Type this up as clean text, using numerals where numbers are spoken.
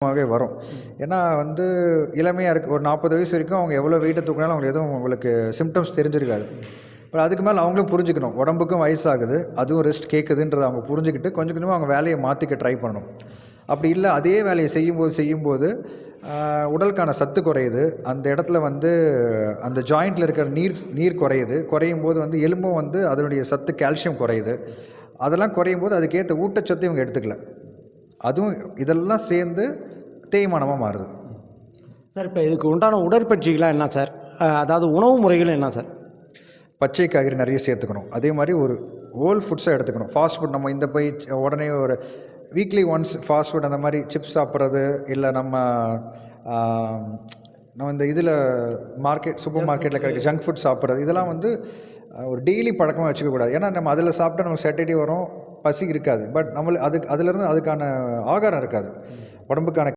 வரும். ஏன்னா வந்து இளமையாக இருக்குது, ஒரு 40 வயசு வரைக்கும் அவங்க எவ்வளோ வெயிட்டை தூக்கினாலும் அவங்களுக்கு எதுவும் உங்களுக்கு சிம்டம்ஸ் தெரிஞ்சிருக்காது. அப்புறம் அதுக்கு மேலே அவங்களும் புரிஞ்சுக்கணும், உடம்புக்கும் வயசாகுது, அதுவும் ரெஸ்ட் கேட்குதுன்றதை அவங்க புரிஞ்சுக்கிட்டு கொஞ்சம் கொஞ்சமாக அவங்க வேலையை மாற்றிக்க ட்ரை பண்ணணும். அப்படி இல்லை அதே வேலையை செய்யும்போது உடலுக்கான சத்து குறையுது, அந்த இடத்துல வந்து அந்த ஜாயிண்டில் இருக்கிற நீர் குறையும் போது வந்து எலும்பும் வந்து அதனுடைய சத்து கால்சியம் குறையுது. அதெல்லாம் குறையும் போது அதுக்கேற்ற ஊட்டச்சத்து இவங்க எடுத்துக்கல, அதுவும் இதெல்லாம் சேர்ந்து தேய்மானமாக மாறுது. சார், இப்போ இதுக்கு உண்டான உடற்பயிற்சிகளாக என்ன சார்? அதாவது உணவு முறைகள் என்ன சார்? பச்சை காய்கறி நிறைய சேர்த்துக்கணும். அதே மாதிரி ஒரு ஹோல் ஃபுட்ஸாக எடுத்துக்கணும். ஃபாஸ்ட் ஃபுட் நம்ம இந்த போய் உடனே ஒரு வீக்லி ஒன்ஸ் ஃபாஸ்ட் ஃபுட் அந்த மாதிரி சிப்ஸ் சாப்பிட்றது, இல்லை நம்ம இந்த இதில் சூப்பர் மார்க்கெட்டில் கிடைக்க ஜங்க் ஃபுட் சாப்பிட்றது, இதெல்லாம் வந்து ஒரு டெய்லி பழக்கமாக வச்சுக்கக்கூடாது. ஏன்னா நம்ம அதில் சாப்பிட்டா நமக்கு சேட்டர்டே வரும், பசி இருக்காது. பட் நம்மளுக்கு அதுலேருந்து அதுக்கான ஆகாரம் இருக்காது, உடம்புக்கான